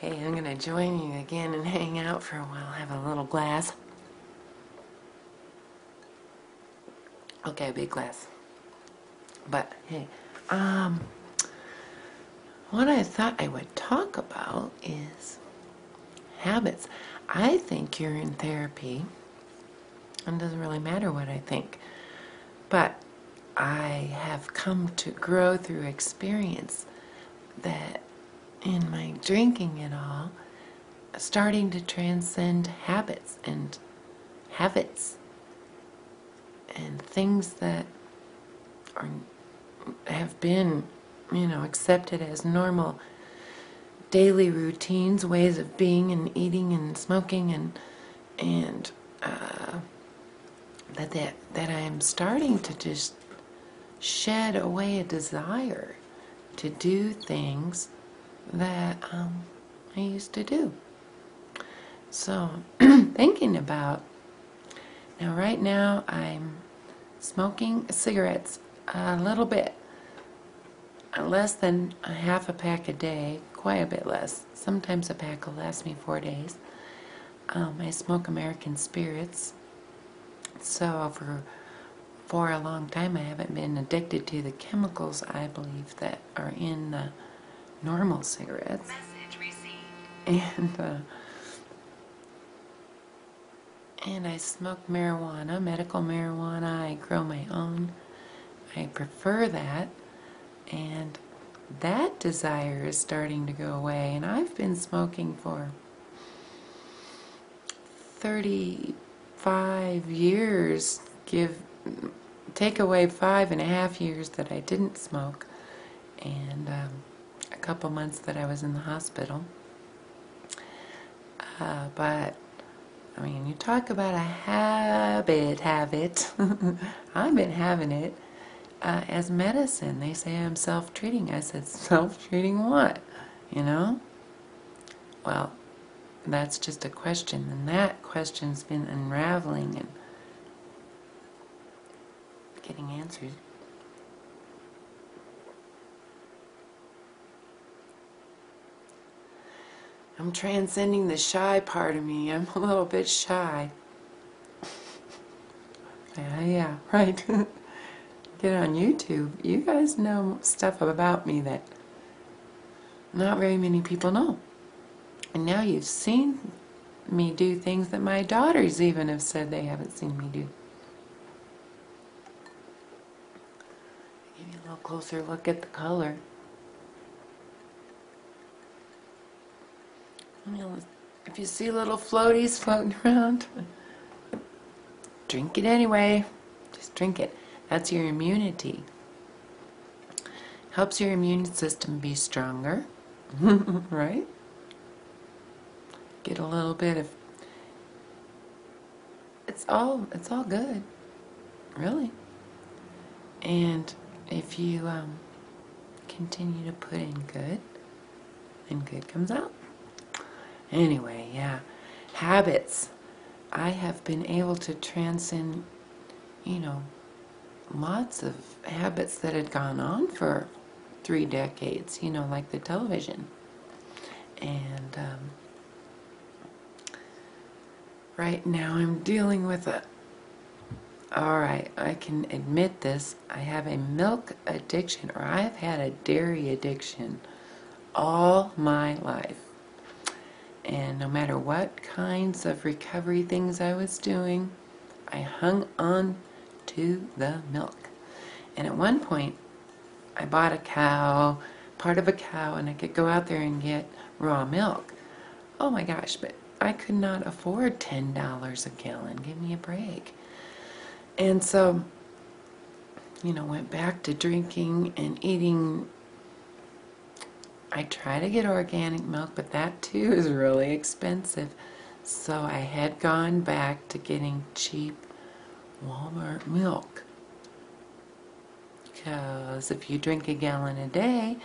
Hey, I'm gonna join you again and hang out for a while. Have a little glass. Okay, big glass. But hey, what I thought I would talk about is habits. I think urine therapy, and it doesn't really matter what I think, but I have come to grow through experience that in my drinking it all, starting to transcend habits and habits and things that are, have been, accepted as normal daily routines, ways of being and eating and smoking, and that I am starting to just shed away a desire to do things that I used to do. So, thinking about now, right now I'm smoking cigarettes a little bit, less than a half a pack a day, quite a bit less. Sometimes a pack will last me 4 days. I smoke American spirits, so for a long time I haven't been addicted to the chemicals I believe that are in the normal cigarettes. Message received. And I smoke marijuana, medical marijuana. I grow my own. I prefer that. And that desire is starting to go away. And I've been smoking for 35 years. Take away 5.5 years that I didn't smoke. And a couple months that I was in the hospital. But I mean, you talk about a habit. I've been having it as medicine. They say I'm self-treating. I said, self-treating what? Well, that's just a question. And that question's been unraveling and getting answers. I'm transcending the shy part of me. I'm a little bit shy. Yeah, right. Get on YouTube. You guys know stuff about me that not very many people know. And now you've seen me do things that my daughters even have said they haven't seen me do. Give you a little closer look at the color. If you see little floaties floating around, drink it anyway. Just drink it. That's your immunity. Helps your immune system be stronger, right? Get a little bit of. It's all good, really. And if you continue to put in good, then good comes out. Anyway, yeah, habits. I have been able to transcend, lots of habits that had gone on for 3 decades, like the television. And right now I'm dealing with alright, I can admit this, I have a milk addiction, or I've had a dairy addiction all my life. And no matter what kinds of recovery things I was doing, I hung on to the milk. And at one point, I bought a cow, part of a cow, and I could go out there and get raw milk. Oh my gosh, but I could not afford $10 a gallon. Give me a break. And so, went back to drinking and eating. I try to get organic milk, but that too is really expensive. So I had gone back to getting cheap Walmart milk. Because if you drink a gallon a day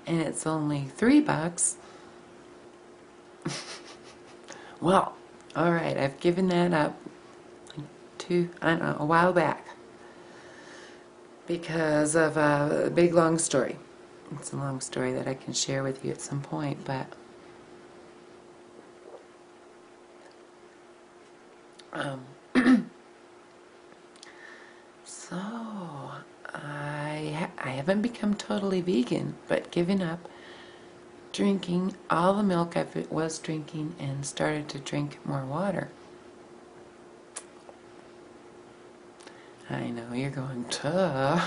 and it's only $3, well, alright, I've given that up a while back because of a big long story. It's a long story that I can share with you at some point, but Um, so I haven't become totally vegan, but given up drinking all the milk I was drinking and started to drink more water. I know you're going, duh.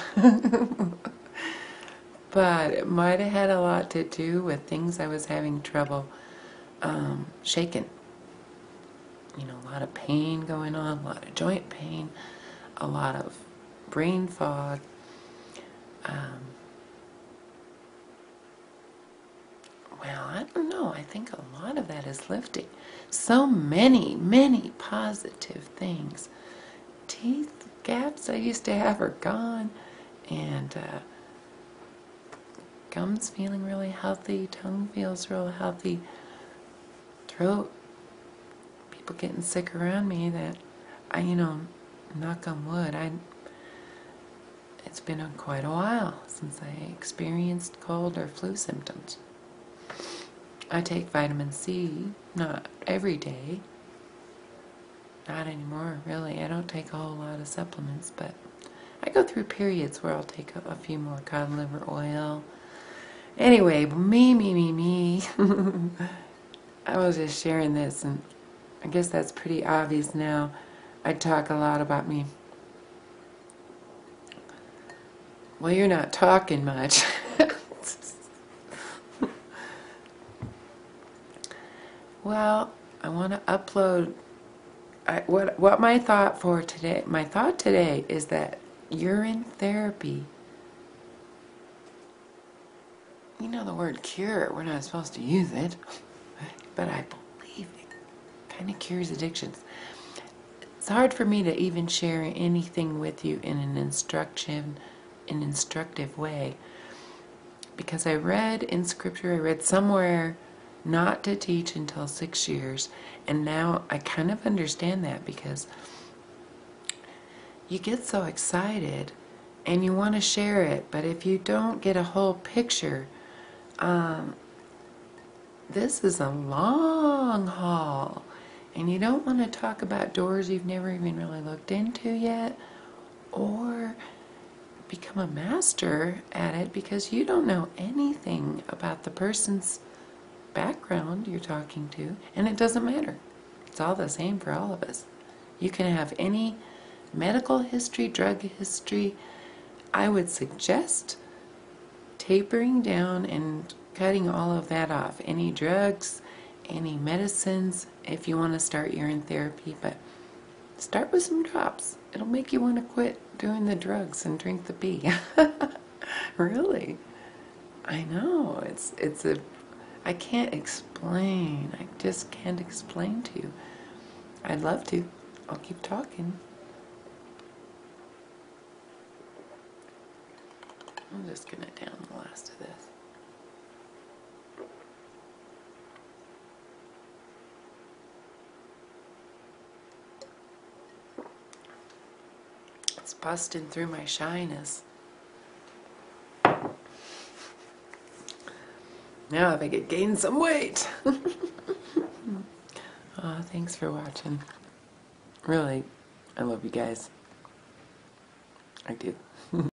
But it might have had a lot to do with things I was having trouble shaking. You know, a lot of pain going on, a lot of joint pain, a lot of brain fog. Well, I don't know. I think a lot of that is lifting. So many, many positive things. Teeth gaps I used to have are gone, and gums feeling really healthy, tongue feels real healthy, throat, people getting sick around me that knock on wood, it's been quite a while since I experienced cold or flu symptoms. I take vitamin C, not every day, not anymore really. I don't take a whole lot of supplements, but I go through periods where I'll take a few more cod liver oil. Anyway, me. I was just sharing this, and I guess that's pretty obvious now. I talk a lot about me. Well, you're not talking much. Well, I want to upload what my thought for today. My thought today is that urine therapy. You know the word cure. We're not supposed to use it, but I believe it kind of cures addictions. It's hard for me to even share anything with you in an instructive way, because I read in scripture, I read somewhere not to teach until 6 years, and now I kind of understand that, because you get so excited and you want to share it, but if you don't get a whole picture, this is a long haul, and you don't want to talk about doors you've never even really looked into yet, or become a master at it because you don't know anything about the person's background you're talking to, and it doesn't matter. It's all the same for all of us. You can have any medical history, drug history. I would suggest tapering down and cutting all of that off. Any drugs, any medicines, if you want to start urine therapy, but start with some drops. It'll make you want to quit doing the drugs and drink the pee. Really. I know. I can't explain. I just can't explain to you. I'd love to. I'll keep talking. I'm just going to down the last of this. It's busting through my shyness. Now if I could gain some weight. Oh, thanks for watching. Really, I love you guys. I do.